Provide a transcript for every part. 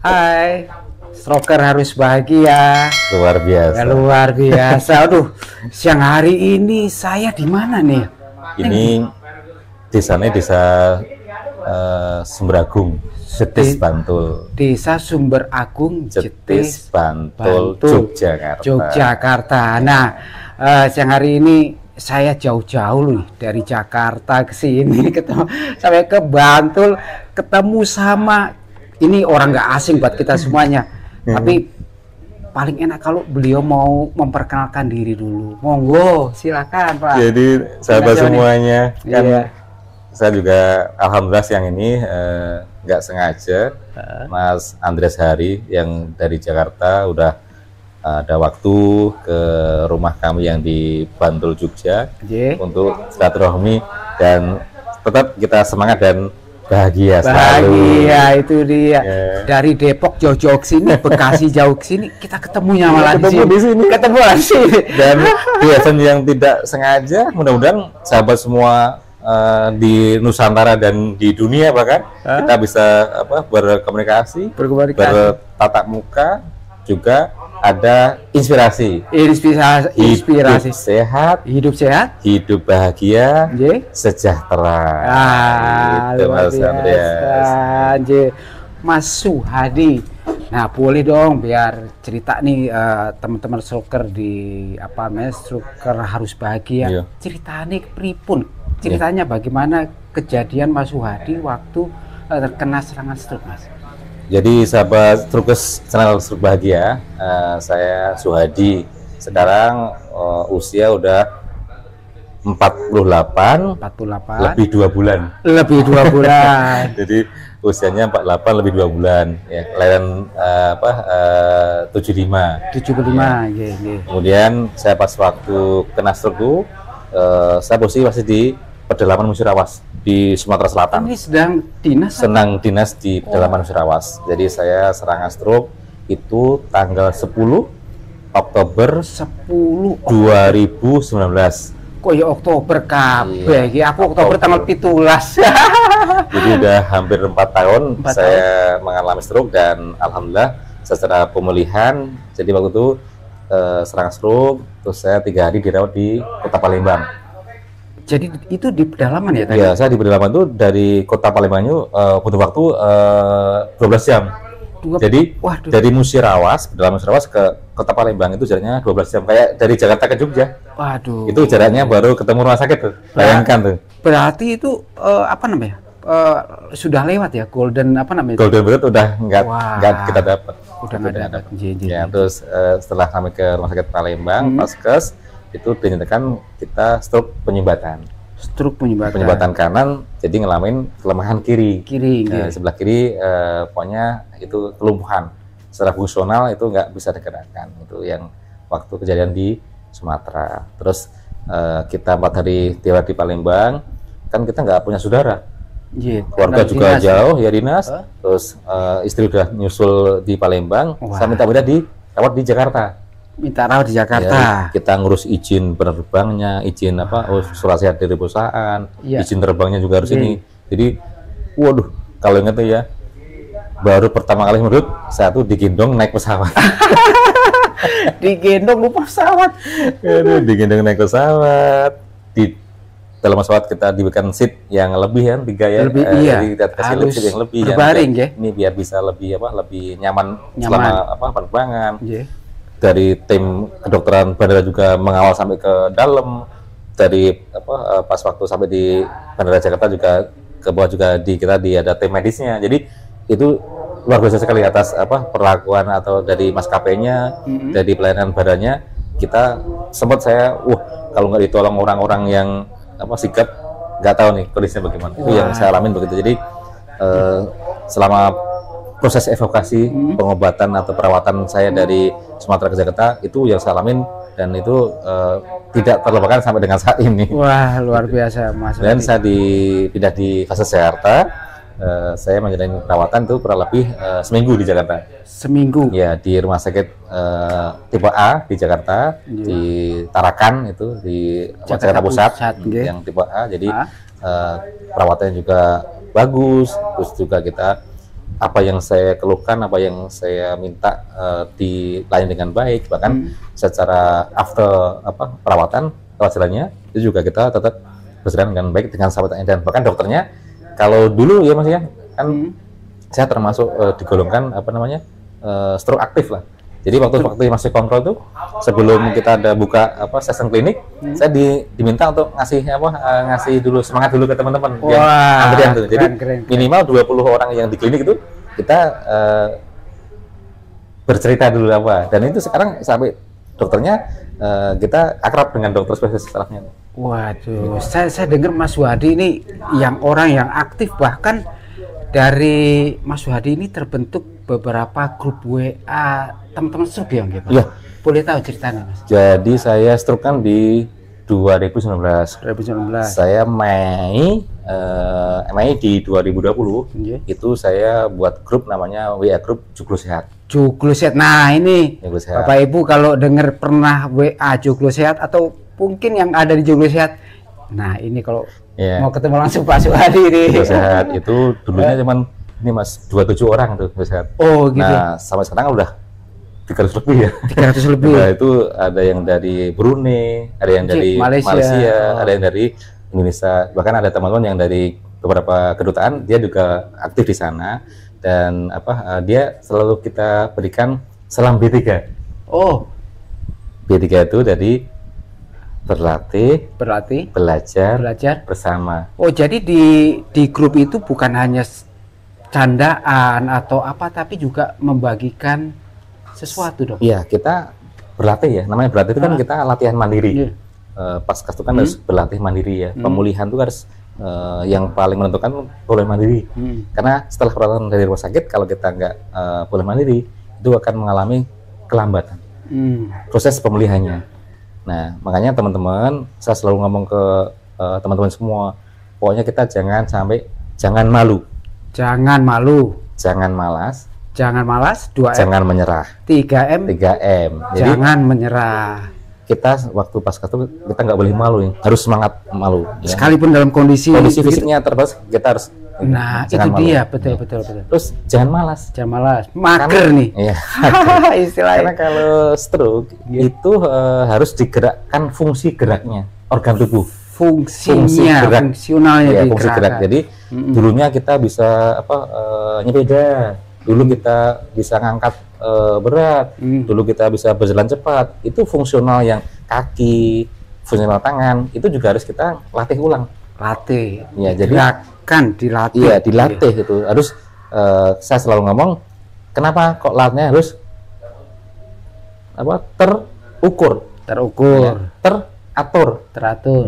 Hai, stroker harus bahagia. Luar biasa. Ya, luar biasa. Aduh, siang hari ini saya di mana nih? Ini desanya desa Sumberagung, Jetis Bantul. Desa Sumber Agung, Jetis Bantul, Yogyakarta. Yogyakarta. Nah, siang hari ini saya jauh-jauh loh dari Jakarta ke sini, ketemu sampai ke Bantul, ketemu sama ini orang nggak asing buat kita semuanya. Tapi paling enak kalau beliau mau memperkenalkan diri dulu. Monggo, silakan Pak. Jadi sahabat semuanya, kan iya. Saya juga alhamdulillah siang ini nggak sengaja Mas Andreas Hari yang dari Jakarta udah ada waktu ke rumah kami yang di Bantul, Jogja untuk silaturahmi, dan tetap kita semangat dan bahagia selalu. Bahagia itu dia. Dari Depok jauh-jauh ke sini, Bekasi jauh ke sini, kita ketemunya malah ketemu di sini. Ketemu di sini. Dan di event yang tidak sengaja, mudah-mudahan sahabat semua di Nusantara dan di dunia bahkan kita bisa berkomunikasi, bertatap muka, juga ada inspirasi, hidup sehat, hidup bahagia, sejahtera. Itu Mas Andreas. Mas Suhadi. Nah, boleh dong biar cerita nih teman-teman stroker di stroker harus bahagia. Iya. Ceritanya pripun? Ceritanya bagaimana kejadian Mas Suhadi waktu terkena serangan stroke, Mas? Jadi sahabat Trukes channel Stroke Bahagia, saya Suhadi. Sekarang usia udah 48 lebih 2 bulan. Lebih 2 bulan. Jadi usianya 48 lebih 2 bulan. Ya, kelahiran 75. 75, ya. Kemudian saya pas waktu kena stroke, saya posisi masih di pedalaman Musirawas di Sumatera Selatan. Ini sedang dinas di pedalaman Musirawas. Jadi saya serangan stroke itu tanggal 10 Oktober 2019. Kok ya Oktober kabeh? Iya, aku Oktober tanggal 17. Jadi udah hampir 4 tahun saya mengalami stroke, dan alhamdulillah secara pemulihan. Jadi waktu itu serangan stroke, terus saya 3 hari dirawat di Kota Palembang. Jadi itu di pedalaman ya tadi? Iya, saya di pedalaman itu dari Kota Palembang itu butuh waktu 12 jam. Jadi dari Musirawas, pedalaman Musirawas ke Kota Palembang itu jaraknya 12 jam. Kayak dari Jakarta ke Jogja. Waduh. Itu jaraknya baru ketemu rumah sakit tuh. Bayangkan tuh. Berarti itu sudah lewat ya Golden Golden Bullet udah nggak kita dapat. Udah nggak dapat. Ya, terus setelah sampai ke rumah sakit Palembang, Paskes itu dinyatakan kita stroke penyumbatan. Penyumbatan kanan, jadi ngalamin kelemahan kiri. Sebelah kiri pokoknya itu kelumpuhan. Secara fungsional itu nggak bisa digerakkan. Itu yang waktu kejadian di Sumatera. Terus kita 4 hari dirawat di Palembang, kan kita nggak punya saudara. Keluarga juga jauh ya dinas. Terus istri udah nyusul di Palembang. Saya minta dirawat di Jakarta. Ya, kita ngurus izin penerbangnya, izin surat sehat dari perusahaan, izin terbangnya juga harus ini. Jadi, waduh, kalau ingat tuh ya, baru pertama kali menurut saya tuh digendong naik pesawat. Digendong lupa pesawat. Digendong naik pesawat. Di dalam pesawat kita diberikan seat yang lebih ya, 3 ya. Jadi kita kasih seat yang lebih berbaring ya. Ini biar bisa lebih nyaman selama penerbangan. Dari tim kedokteran bandara juga mengawal sampai ke dalam. Dari pas waktu sampai di Bandara Jakarta juga ke bawah juga kita ada tim medisnya. Jadi itu luar biasa sekali atas perlakuan atau dari maskapainya, dari pelayanan badannya. Kita sempat kalau nggak ditolong orang-orang yang sigap, nggak tahu nih kondisinya bagaimana. Itu yang saya alamin begitu. Jadi selama proses evakuasi, pengobatan atau perawatan saya dari Sumatera ke Jakarta, itu yang saya alamin, dan itu tidak terlupakan sampai dengan saat ini. Wah, luar biasa Mas. Dan saya dipindah di fase Jakarta, saya menjalani perawatan itu kurang lebih seminggu di Jakarta. Seminggu? Ya, di rumah sakit tipe A di Jakarta, di Tarakan itu, di Jakarta Pusat yang tipe A. Jadi perawatannya juga bagus, terus juga kita apa yang saya keluhkan, apa yang saya minta dilayani dengan baik, bahkan secara after perawatan jalannya itu juga kita tetap berjalan dengan baik dengan sahabatnya, dan bahkan dokternya kalau dulu ya Mas ya kan saya termasuk digolongkan stroke aktif lah. Jadi waktu masih kontrol tuh sebelum kita ada buka session klinik, saya diminta untuk ngasih dulu semangat dulu ke teman-teman yang antrian tuh. Jadi minimal 20 orang yang di klinik itu kita bercerita dulu dan itu sekarang sampai dokternya kita akrab dengan dokter spesialis sarafnya. Waduh, saya dengar Mas Wadi ini orang yang aktif, bahkan dari Mas Wadi ini terbentuk beberapa grup WA teman-teman stroke ya, Pak? Iya. Boleh tahu ceritanya, Mas? Jadi saya stroke kan di 2019. Saya Mei di 2020 itu saya buat grup namanya WA grup Joglo Sehat. Joglo Sehat. Nah, ini Bapak Ibu kalau dengar pernah WA Joglo Sehat atau mungkin yang ada di Joglo Sehat. Nah, ini kalau mau ketemu langsung Pak Suhadi ini. Joglo Sehat itu dulunya cuman ini Mas 27 orang tuh Joglo Sehat. Oh, gitu. Nah, sampai sekarang udah 300 lebih ya. 300 lebih. Nah, itu ada yang dari Brunei, ada yang dari Malaysia, ada yang dari Indonesia. Bahkan ada teman-teman yang dari beberapa kedutaan, dia juga aktif di sana, dan dia selalu kita berikan salam B3. Oh. B3 itu dari berlatih, belajar bersama. Oh, jadi di grup itu bukan hanya candaan atau tapi juga membagikan sesuatu, Dok. Iya, kita berlatih ya. Namanya berlatih itu kan kita latihan mandiri. Paskas itu kan harus berlatih mandiri ya. Pemulihan itu harus yang paling menentukan boleh mandiri. Karena setelah perawatan dari rumah sakit, kalau kita nggak boleh mandiri, itu akan mengalami kelambatan proses pemulihannya. Nah, makanya teman-teman, saya selalu ngomong ke teman-teman semua, pokoknya kita jangan malu, jangan malas, 2M, jangan menyerah, 3M, Jadi, jangan menyerah. Kita waktu pasca itu kita nggak boleh malu, harus semangat malu. Sekalipun dalam kondisi fisiknya terbatas, kita harus. Nah, itu dia, betul. Terus jangan malas, mager nih. Iya. Istilahnya. Karena kalau stroke itu harus digerakkan fungsi geraknya, organ tubuh. Fungsionalnya fungsi gerak. Jadi dulunya kita bisa nyepeda, dulu kita bisa ngangkat berat, dulu kita bisa berjalan cepat. Itu fungsional yang kaki, fungsional tangan, itu juga harus kita latih ulang. Ya, jadi dilatih. Iya, dilatih itu. Harus saya selalu ngomong, kenapa kok latihnya harus terukur. Ya, teratur.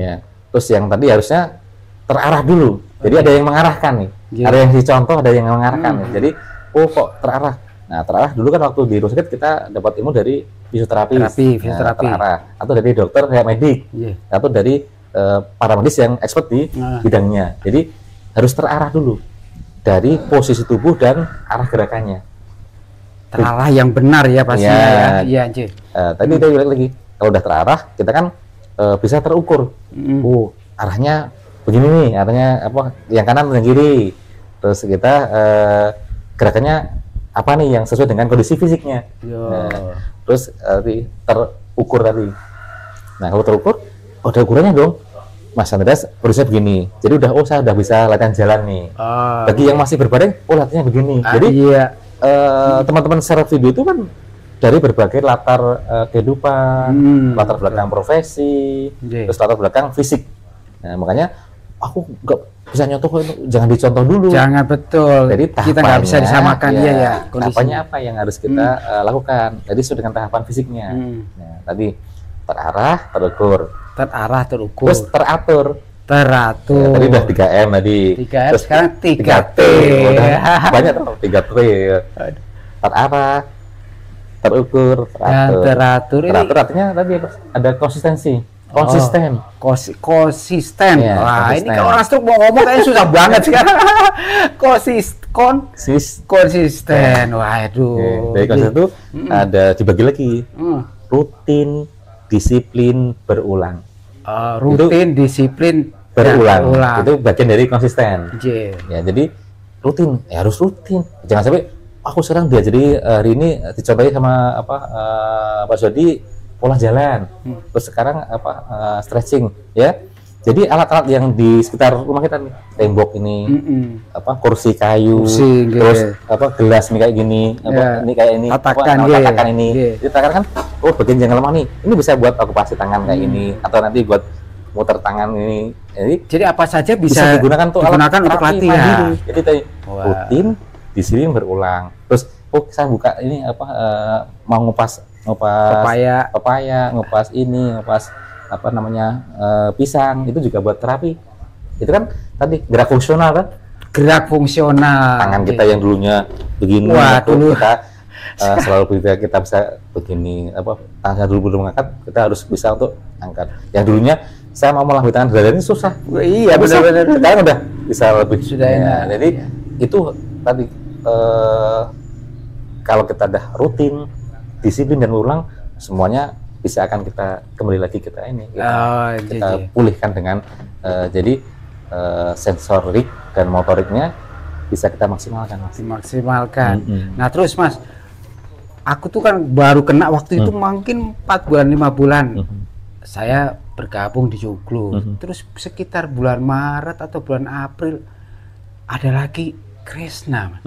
Ya. Terus yang tadi harusnya terarah dulu. Jadi ada yang mengarahkan nih. Ada yang dicontoh, ada yang mengarahkan nih. Jadi kok terarah. Nah, terarah dulu kan waktu di rumah sakit kita dapat ilmu dari fisioterapi. Terarah. Atau dari dokter kayak medik. Atau dari para medis yang expert di bidangnya. Jadi harus terarah dulu dari posisi tubuh dan arah gerakannya. Terarah yang benar ya pastinya ya. Iya, tadi kita bilang lagi, kalau udah terarah kita kan bisa terukur. Arahnya begini nih, arahnya yang kanan dan kiri. Terus kita gerakannya apa nih yang sesuai dengan kondisi fisiknya. Terus terukur tadi. Nah, kalau terukur, ada ukurannya dong. Mas Andreas berusaha begini, jadi saya udah bisa latihan jalan nih. Bagi yang masih berbaring, latihannya begini. Jadi teman-teman secara video itu kan dari berbagai latar kehidupan, latar belakang profesi, terus latar belakang fisik. Nah, makanya aku nggak bisa nyontoh, jangan dicontoh dulu. Jangan, betul. Jadi kita nggak bisa disamakan tahapannya apa yang harus kita lakukan. Jadi sesuai dengan tahapan fisiknya. Nah, tadi terarah, terukur. Terus teratur. Ya, tadi udah 3M tadi. 3M, terus sekarang 3T. Banyak tuh 3T. Terarah, terukur, teratur. Teratur artinya tadi ada konsistensi. Konsisten. Ya, wah, ini kalau orang stroke mau ngomong kayaknya susah banget sekarang. Konsisten. Waduh. Dari konsisten itu ada dibagi lagi. Rutin, disiplin, berulang. Disiplin, berulang. Itu bagian dari konsisten. Ya, jadi rutin, ya harus rutin. Jangan sampai aku sekarang diajari hari ini dicobai sama Pak Jody pola jalan, terus sekarang stretching, ya. Jadi alat-alat yang di sekitar rumah kita nih, tembok ini, kursi kayu, terus gelas nih kayak gini, ini kayak ini, tatakan ini, jadi tatakan kan, oh bagian yang lemah nih, ini bisa buat okupasi tangan kayak ini, atau nanti buat muter tangan ini. Jadi apa saja bisa digunakan untuk latihan. Jadi rutin, disiplin, berulang. Terus, saya buka ini mau ngupas pepaya, ngupas ini, ngupas pisang, itu juga buat terapi. Itu kan tadi gerak fungsional kan? Gerak fungsional. Tangan kita yang dulunya begini, kita selalu kita bisa begini, tangan dulu belum mengangkat, kita harus bisa untuk angkat. Yang dulunya saya mau melambai tangan dada ini susah. Iya, benar-benar. Sekarang udah bisa lebih. Sudah enak. Jadi itu tadi kalau kita udah rutin, disiplin dan ulang, semuanya bisa akan kita kembali lagi kita ini kita pulihkan dengan jadi sensorik dan motoriknya bisa kita maksimalkan. Nah terus Mas, aku tuh kan baru kena waktu itu mungkin 4 bulan 5 bulan saya bergabung di Joglo. Terus sekitar bulan Maret atau bulan April ada lagi Kresna.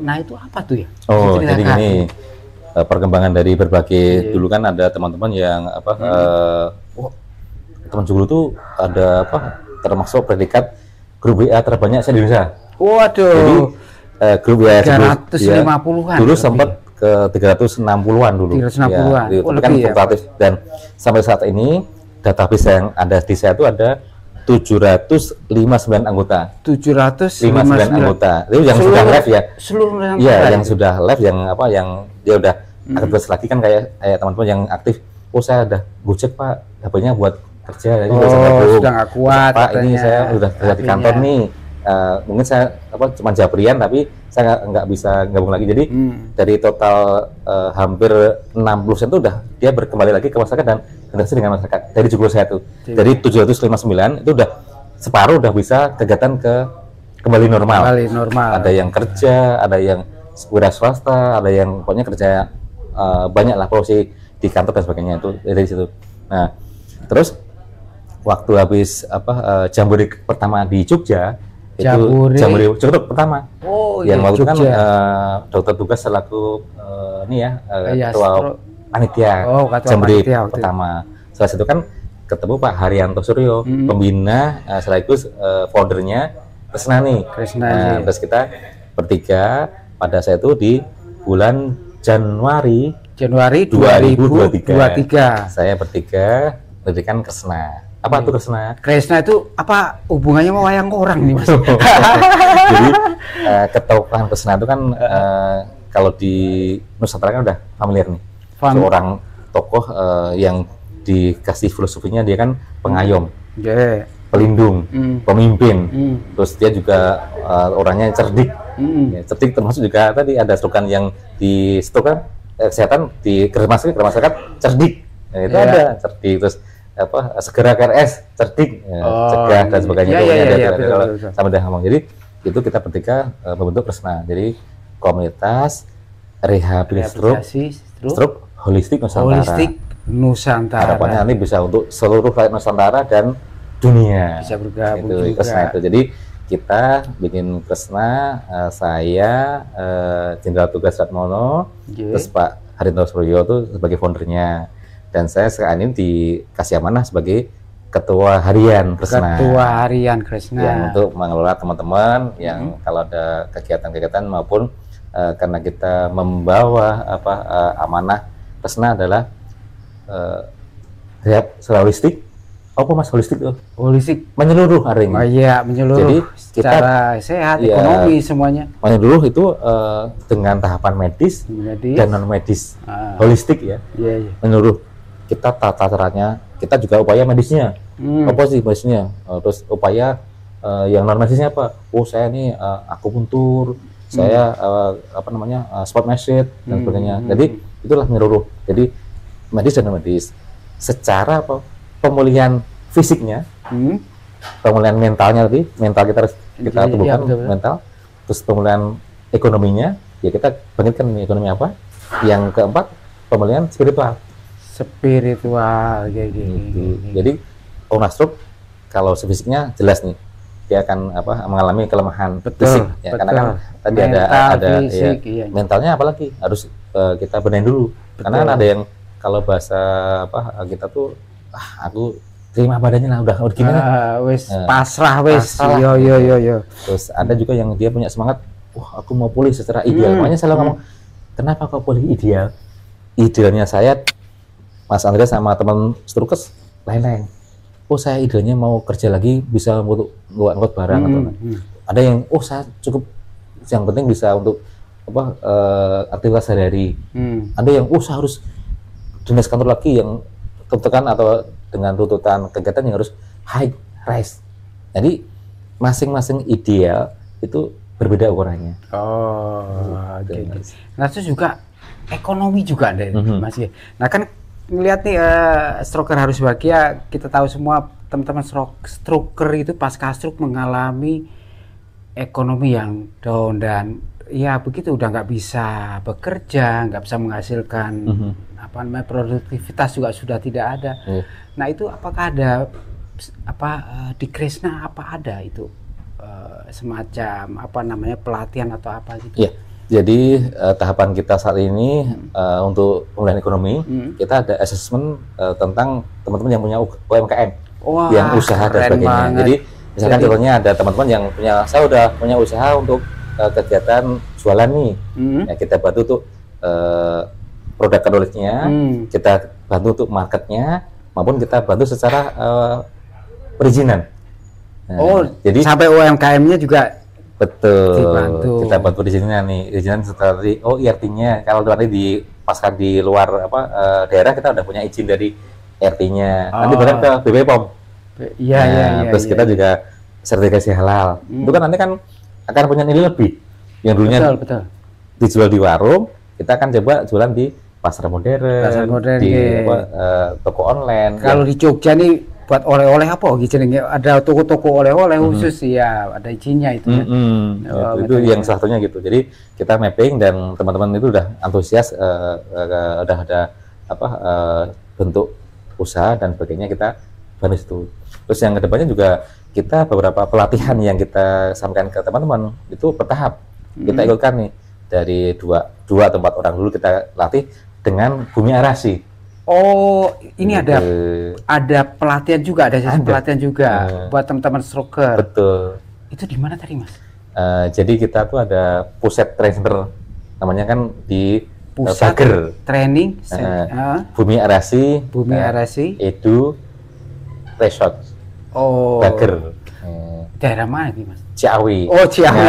Nah itu apa tuh ya? Oh jadi gini, perkembangan dari berbagai dulu kan ada teman-teman yang teman Joglo tuh ada termasuk predikat grup WA terbanyak se Indonesia. Waduh. Jadi grup WA 350-an. Dulu sempat ke 360-an dulu. 360-an. Ya, tapi kan fluktuatif dan sampai saat ini database yang ada di saya itu ada 759 anggota. 759 anggota. Itu yang sudah live ya. Seluruh yang sudah live, yang dia udah aktif lagi kan kayak teman-teman yang aktif. Oh saya udah Gojek Pak, HP-nya buat kerja. Sudah nggak kuat. Pak ini saya udah kerja di kantor nih. Mungkin saya cuma japrian tapi saya nggak bisa gabung lagi. Jadi dari total hampir 60% itu udah dia berkembali lagi ke masyarakat dan interaksi dengan masyarakat dari Joglo saya tuh. Dari 759 itu udah separuh udah bisa kegiatan kembali normal. Ada yang kerja, ada yang wira swasta, ada yang pokoknya kerja banyak lah profesi di kantor dan sebagainya itu dari situ. Nah, terus waktu habis jambore pertama di Jogja, jambore Jogja pertama. Yang waktu kan dokter tugas selaku ketua panitia jambore pertama. Salah satu kan ketemu Pak Haryanto Suryo, pembina sekaligus foundernya Kresna nih. Terus kita bertiga pada saya itu di bulan Januari 2023. Saya bertiga mendirikan Kresna. Apa tuh Kresna? Kresna itu apa hubungannya sama wayang orang nih Mas? Jadi ketokohan Kresna itu kan kalau di Nusantara kan udah familiar nih. Seorang tokoh yang dikasih filosofinya dia kan pengayom, pelindung, pemimpin. Terus dia juga orangnya cerdik. Cerdik termasuk juga tadi ada slogan yang di kesehatan di masyarakat cerdik. Nah, itu ada cerdik, terus segera KRS cerdik, cegah dan sebagainya. Sama dengan ngomong. Jadi itu kita bertiga membentuk Kresna. Jadi komunitas rehabilitasi stroke holistik Nusantara. Harapannya nanti bisa untuk seluruh rakyat Nusantara dan dunia. Bisa bergabung itu Kresna itu. Jadi kita bikin Kresna, saya Jenderal Tugas Ratmono, terus Pak Haryanto Suryo itu sebagai foundernya, dan saya sekarang ini dikasih amanah sebagai Ketua Harian Kresna. Yang untuk mengelola teman-teman yang kalau ada kegiatan-kegiatan maupun karena kita membawa amanah Kresna adalah holistik. Apa Mas holistik itu? Holistik menyeluruh artinya. Oh iya, menyeluruh. Jadi secara sehat, ekonomi semuanya. Menyeluruh itu dengan tahapan medis dan non medis. Holistik ya. Menyeluruh. Kita tata caranya, kita juga upaya medisnya. Apa sih medisnya? Terus upaya yang non medisnya apa? Oh saya ini akupuntur, saya spot massage dan sebagainya. Jadi itulah menyeluruh. Jadi medis dan non medis. Secara pemulihan fisiknya, pemulihan mentalnya tadi, mental kita harus kita tumbuhkan mental, terus pemulihan ekonominya, ya kita bangkitkan ekonomi apa. Yang keempat, pemulihan spiritual. Kayak gitu. Jadi orang stroke kalau fisiknya jelas nih, dia akan mengalami kelemahan fisik, ya, karena kan tadi ada fisik, ya, mentalnya apalagi harus kita benahin dulu. Betul. Karena kan ada yang kalau bahasa kita tuh aku terima badannya lah, udah gimana, pasrah wes. Yo. Terus ada juga yang dia punya semangat, aku mau pulih secara ideal. Makanya selalu ngomong, kenapa kau pulih ideal? Idealnya saya, Mas Andrea sama teman Strukes lain-lain. Saya idealnya mau kerja lagi bisa untuk ngangkut barang atau ada yang saya cukup, yang penting bisa untuk aktivitas sehari-hari. Ada yang saya harus dinas kantor lagi yang tuntutan atau dengan tuntutan kegiatan yang harus high rise. Jadi masing-masing ideal itu berbeda ukurannya. Okay. Nah itu juga ekonomi juga deh, Mas. Nah kan ngelihat nih stroker harus bahagia, kita tahu semua teman-teman stroker itu pasca stroke mengalami ekonomi yang down dan ya begitu, udah nggak bisa bekerja, nggak bisa menghasilkan produktivitas juga sudah tidak ada. Nah itu apakah ada di Kresna ada itu semacam pelatihan atau apa gitu? Yeah. Jadi tahapan kita saat ini untuk pemulihan ekonomi, kita ada assessment tentang teman-teman yang punya UMKM, yang usaha dan sebagainya. Banget. Jadi misalkan contohnya ada teman-teman yang saya udah punya usaha untuk kegiatan jualan nih, ya kita bantu untuk produk knowledge-nya, kita bantu untuk marketnya, maupun kita bantu secara perizinan. Jadi sampai UMKM-nya juga. Betul. Kita bantu di sini nih, izin seperti IRT-nya. Kalau nanti dipaskan di luar daerah, kita udah punya izin dari IRT-nya. Nanti bahkan ke BPOM. Iya. Terus kita juga sertifikasi halal. Itu kan nanti kan akan punya nilai lebih. Yang dulunya betul. Dijual di warung, kita akan coba jualan di pasar modern, di toko online. Kalau di Jogja nih buat oleh-oleh apa gitu, ada toko-toko oleh-oleh khusus ya, ada izinnya itu. Itu yang satunya gitu. Jadi kita mapping dan teman-teman itu udah antusias, udah ada bentuk usaha dan sebagainya, kita bantu itu. Terus yang kedepannya juga kita beberapa pelatihan yang kita sampaikan ke teman-teman itu bertahap. Kita ikutkan nih dari dua atau 4 orang dulu kita latih dengan bumi arasi. Ini ada pelatihan juga, ada sesi pelatihan juga buat teman-teman stroker. Betul. Itu di mana tadi, Mas? Jadi kita tuh ada pusat training center, namanya kan di Pusat Bager. Training Bumi Arasi. Edu Resort. Bager. Daerah mana nih, Mas? Ciawi. Ciawi.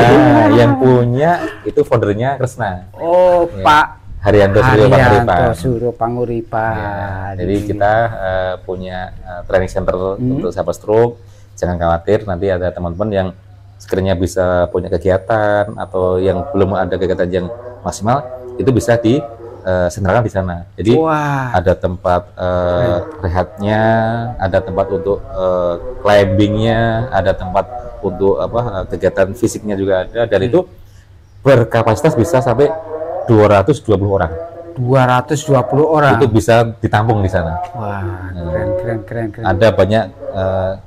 Yang punya itu foundernya Kresna. Pak Haryanto Suro Panguripan. Ya, jadi kita punya training center untuk sahabat stroke. Jangan khawatir, nanti ada teman-teman yang sekiranya bisa punya kegiatan atau yang belum ada kegiatan yang maksimal, itu bisa disentralkan di sana. Jadi ada tempat rehatnya, ada tempat untuk climbingnya, ada tempat untuk kegiatan fisiknya juga ada, dan itu berkapasitas bisa sampai 220 orang. 220 orang. Itu bisa ditampung di sana. Keren. Ada banyak,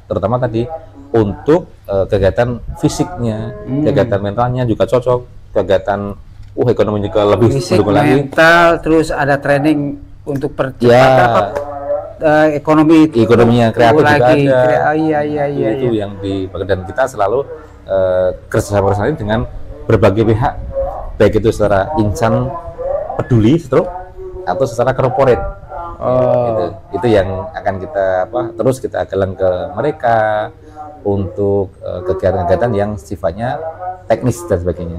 terutama tadi untuk kegiatan fisiknya, kegiatan mentalnya juga cocok, kegiatan ekonomi juga lebih fisik, mental, terus ada training untuk percepatan ekonominya kreatif lagi. Juga ada. Iya. Itu yang dan kita selalu kerjasama dengan berbagai pihak, baik itu secara insan peduli stroke atau secara corporate. Itu yang akan kita terus kita galang ke mereka untuk kegiatan-kegiatan yang sifatnya teknis dan sebagainya.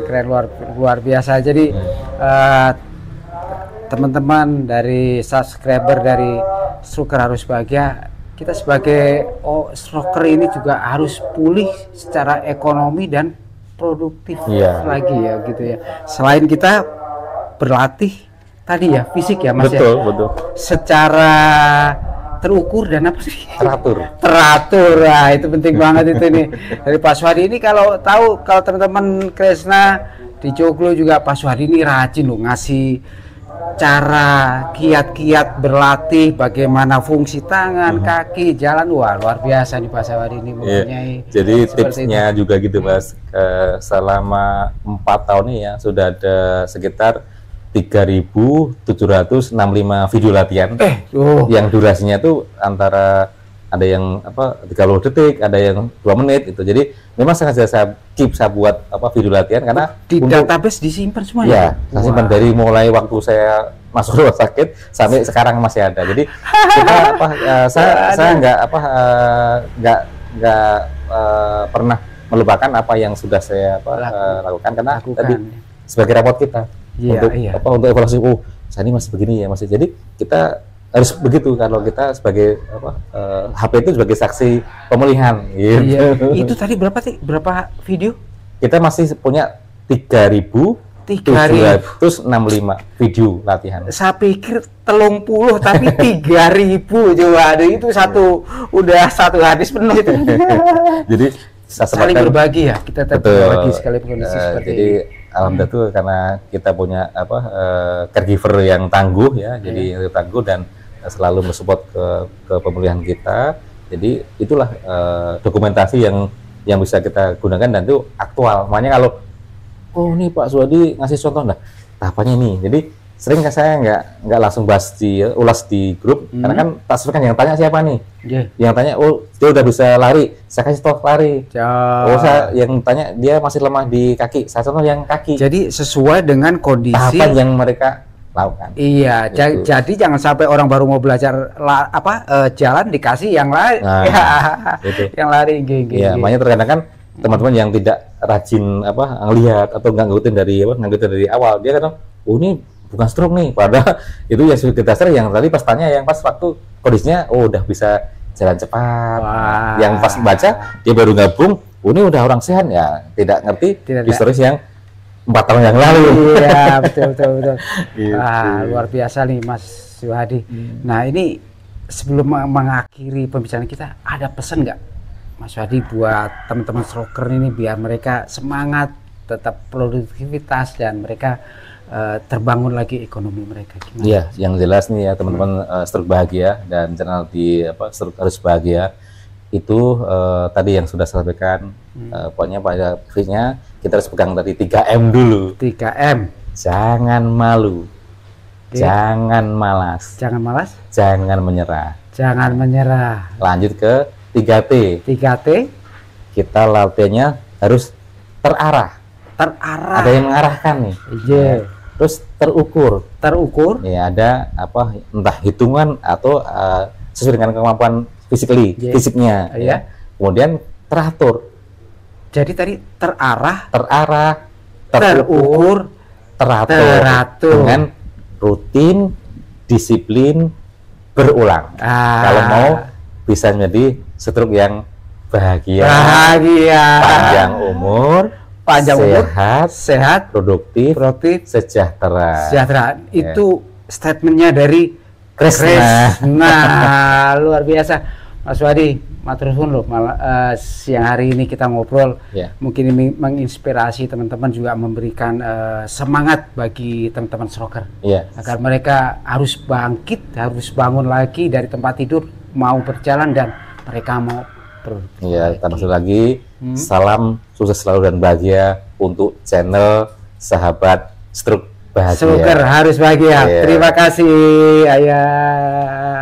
Keren luar biasa. Jadi teman-teman dari subscriber dari Stroker Harus Bahagia, kita sebagai stroker ini juga harus pulih secara ekonomi dan produktif lagi ya gitu ya. Selain kita berlatih tadi ya fisik ya, Mas. Betul. Secara terukur dan apa sih? Teratur. Teratur, nah, itu penting banget itu nih. Dari Pak Suhadi ini kalau tahu, kalau teman-teman Kresna di Joglo juga, Pak Suhadi ini rajin loh ngasih cara kiat-kiat berlatih, bagaimana fungsi tangan, kaki, jalan. Wah, luar biasa nih Pak Suhadi ini mempunyai. Jadi tipsnya juga gitu Mas, selama 4 tahun ini ya sudah ada sekitar 3.765 video latihan yang durasinya tuh antara ada yang 30 detik, ada yang 2 menit itu. Jadi memang sengaja saya buat video latihan karena di database disimpan semuanya. Ya, saya simpan dari mulai waktu saya masuk rumah sakit sampai sekarang masih ada. Jadi kita saya nggak pernah melupakan apa yang sudah saya lakukan karena tadi sebagai raport kita. Untuk evaluasi, saya ini masih begini ya masih. Jadi kita harus begitu kalau kita sebagai HP itu sebagai saksi pemulihan. Gitu. Iya. Itu tadi berapa video? Kita masih punya 3.765 video latihan. Saya pikir 30 tapi 3.000 coba. Itu udah satu hadis penuh itu. Jadi saling berbagi ya, kita berbagi sekali kondisi seperti jadi ini. Alhamdulillah tuh karena kita punya caregiver yang tangguh ya, jadi tangguh dan selalu mensupport ke pemulihan kita. Jadi itulah dokumentasi yang bisa kita gunakan dan itu aktual. Makanya kalau nih Pak Suhadi ngasih contoh tahapannya ini. Jadi sering saya nggak langsung ulas di grup karena kan tak sesuai yang tanya siapa nih. Yang tanya dia udah bisa lari, saya kasih contoh lari. Yang tanya dia masih lemah di kaki, saya contoh yang kaki. Jadi sesuai dengan kondisi tahapan yang mereka lakukan. Iya, gitu. Jadi jangan sampai orang baru mau belajar jalan dikasih yang lari. Yang lari Iya, makanya terkadang kan teman-teman yang tidak rajin ngelihat atau nggak ngikutin dari awal, dia kadang ini bukan stroke nih, padahal itu ya sudah dasar yang tadi pas tanya, yang pas waktu kondisinya udah bisa jalan cepat. Yang pas baca dia baru gabung, ini udah orang sehat ya, tidak ngerti historis yang 4 tahun yang lalu. Iya, betul. Gitu. Luar biasa nih Mas Suhadi. Nah, ini sebelum mengakhiri pembicaraan kita, ada pesan nggak Mas Suhadi buat teman-teman stroker ini biar mereka semangat, tetap produktivitas dan mereka terbangun lagi ekonomi mereka? Iya, yang jelas nih ya teman-teman, Stroke Bahagia dan channel di Stroke Harus Bahagia itu tadi yang sudah saya sampaikan, pokoknya pada prinsipnya kita harus pegang tadi 3M dulu. 3M. Jangan malu, jangan malas, jangan menyerah. Lanjut ke 3T. 3T. Kita latihannya harus terarah. Ada yang mengarahkan nih. Terus terukur. Ya, ada entah hitungan atau sesuai dengan kemampuan fisiknya. Ya. Kemudian teratur. Jadi tadi terarah, terukur, teratur dengan rutin, disiplin, berulang. Kalau mau bisa menjadi stroke yang bahagia. Panjang umur, sehat, produktif, sejahtera. Itu statementnya dari Kresna. Luar biasa, Mas Suhadi. Matur suwun loh, siang hari ini kita ngobrol. Mungkin ini menginspirasi teman-teman, juga memberikan semangat bagi teman-teman stroker agar mereka harus bangkit, harus bangun lagi dari tempat tidur, mau berjalan dan mereka mau termasuk lagi salam sukses selalu dan bahagia untuk channel sahabat Stroke Bahagia. Stroker Harus Bahagia. Terima kasih Ayah.